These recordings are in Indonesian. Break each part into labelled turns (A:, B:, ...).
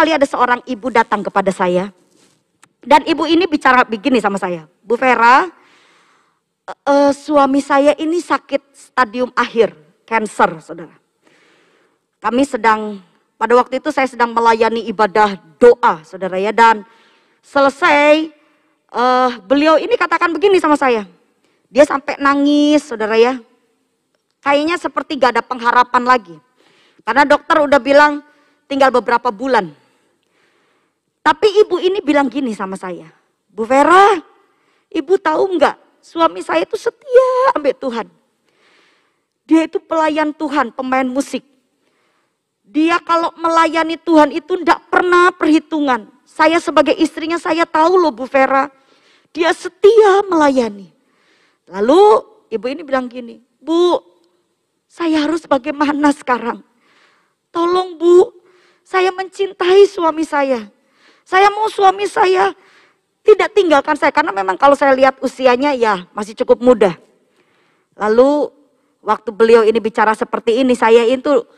A: kali ada seorang ibu datang kepada saya. Dan ibu ini bicara begini sama saya. Bu Vera, suami saya ini sakit stadium akhir, cancer, saudara. Kami sedang, pada waktu itu saya sedang melayani ibadah doa, saudara ya. Dan selesai, beliau ini katakan begini sama saya. Dia sampai nangis, saudara ya. Kayaknya seperti gak ada pengharapan lagi. Karena dokter udah bilang tinggal beberapa bulan. Tapi ibu ini bilang gini sama saya. Bu Vera, ibu tahu nggak? Suami saya itu setia sampai Tuhan. Dia itu pelayan Tuhan, pemain musik. Dia kalau melayani Tuhan itu nggak pernah perhitungan. Saya sebagai istrinya saya tahu loh Bu Vera. Dia setia melayani. Lalu ibu ini bilang gini. Bu, saya harus bagaimana sekarang? Tolong Bu, saya mencintai suami saya. Saya mau suami saya tidak tinggalkan saya. Karena memang kalau saya lihat usianya ya masih cukup muda. Lalu waktu beliau ini bicara seperti ini,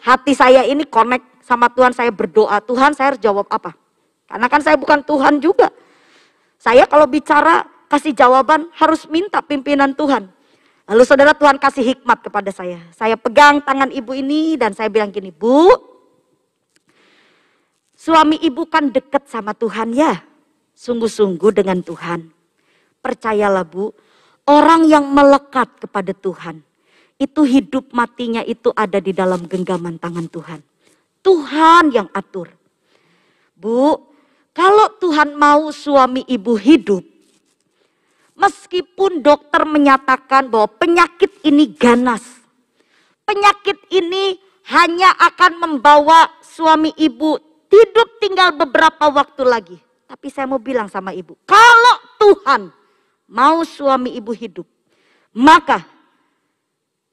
A: hati saya ini connect sama Tuhan. Saya berdoa, Tuhan saya harus jawab apa? Karena kan saya bukan Tuhan juga. Saya kalau bicara kasih jawaban harus minta pimpinan Tuhan. Lalu saudara, Tuhan kasih hikmat kepada saya. Saya pegang tangan ibu ini dan saya bilang gini, Bu, suami ibu kan dekat sama Tuhan ya. Sungguh-sungguh dengan Tuhan. Percayalah Bu, orang yang melekat kepada Tuhan, itu hidup matinya itu ada di dalam genggaman tangan Tuhan. Tuhan yang atur. Bu, kalau Tuhan mau suami ibu hidup, meskipun dokter menyatakan bahwa penyakit ini ganas. Penyakit ini hanya akan membawa suami ibu hidup tinggal beberapa waktu lagi. Tapi saya mau bilang sama ibu, kalau Tuhan mau suami ibu hidup, maka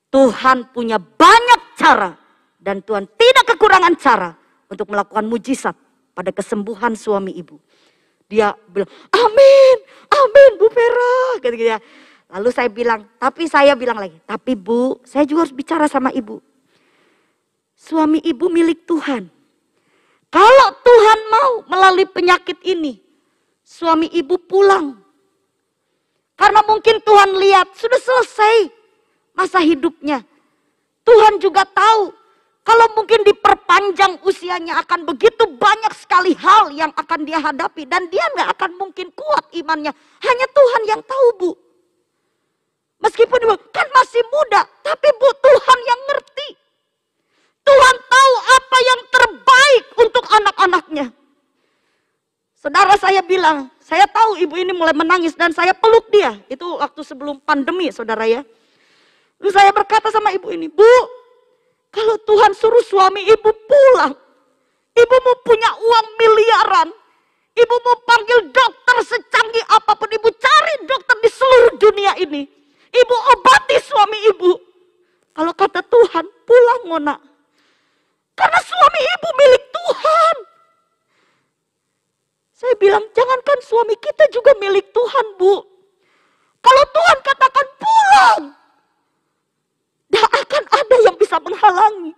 A: Tuhan punya banyak cara. Dan Tuhan tidak kekurangan cara untuk melakukan mujizat pada kesembuhan suami ibu. Dia bilang, amin, amin Bu Vera. Gitu-gitu ya. Lalu saya bilang lagi, tapi Bu, saya juga harus bicara sama ibu. Suami ibu milik Tuhan. Kalau Tuhan mau melalui penyakit ini, suami ibu pulang. Karena mungkin Tuhan lihat, sudah selesai masa hidupnya. Tuhan juga tahu, kalau mungkin diperpanjang usianya akan begitu banyak sekali hal yang akan dia hadapi. Dan dia nggak akan mungkin kuat imannya. Hanya Tuhan yang tahu Bu. Meskipun ibu kan masih muda, tapi Bu, Tuhan yang ngerti. Tuhan tahu apa yang terbaik untuk anak-anaknya. Saudara, saya bilang, saya tahu ibu ini mulai menangis dan saya peluk dia. Itu waktu sebelum pandemi, saudara ya. Lalu saya berkata sama ibu ini, Bu, kalau Tuhan suruh suami ibu pulang, ibu mau punya uang miliaran, ibu mau panggil dokter secanggih apapun, ibu cari dokter di seluruh dunia ini, ibu obati suami ibu. Kalau kata Tuhan, pulang Mona. Karena suami ibu milik Tuhan. Saya bilang, jangankan suami kita juga milik Tuhan Bu. Kalau Tuhan katakan pulang, tidak akan ada yang bisa menghalangi.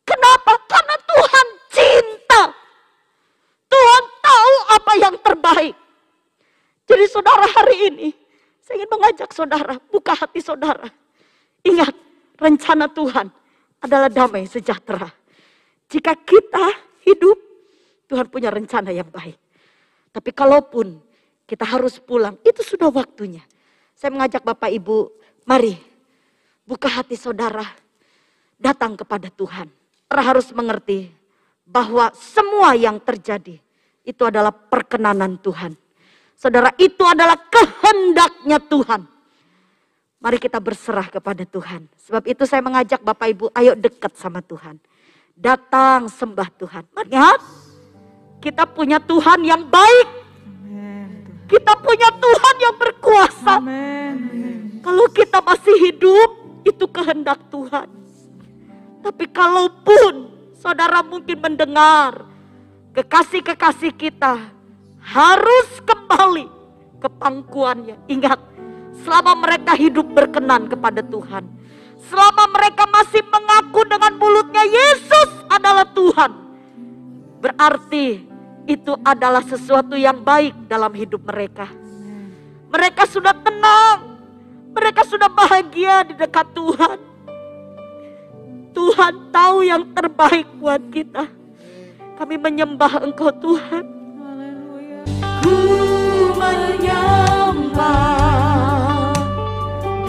A: Kenapa? Karena Tuhan cinta. Tuhan tahu apa yang terbaik. Jadi saudara, hari ini saya ingin mengajak saudara, buka hati saudara. Ingat, rencana Tuhan adalah damai sejahtera. Jika kita hidup, Tuhan punya rencana yang baik. Tapi kalaupun kita harus pulang, itu sudah waktunya. Saya mengajak Bapak Ibu, mari buka hati saudara, datang kepada Tuhan. Saudara harus mengerti bahwa semua yang terjadi itu adalah perkenanan Tuhan. Saudara, itu adalah kehendaknya Tuhan. Mari kita berserah kepada Tuhan. Sebab itu saya mengajak Bapak Ibu, ayo dekat sama Tuhan. Datang sembah Tuhan. Mari, lihat, kita punya Tuhan yang baik. Kita punya Tuhan yang berkuasa. Kalau kita masih hidup, itu kehendak Tuhan. Tapi kalaupun saudara mungkin mendengar, kekasih-kekasih kita harus kembali ke pangkuannya. Ingat, selama mereka hidup berkenan kepada Tuhan, selama mereka masih mengaku dengan mulutnya Yesus adalah Tuhan, berarti itu adalah sesuatu yang baik dalam hidup mereka. Mereka sudah tenang, mereka sudah bahagia di dekat Tuhan. Tuhan tahu yang terbaik buat kita. Kami menyembah Engkau Tuhan. Ku menyembah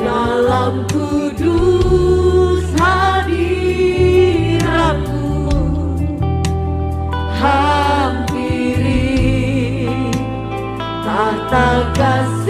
A: dalam kudus hadirat-Mu, hampiri tahta kasih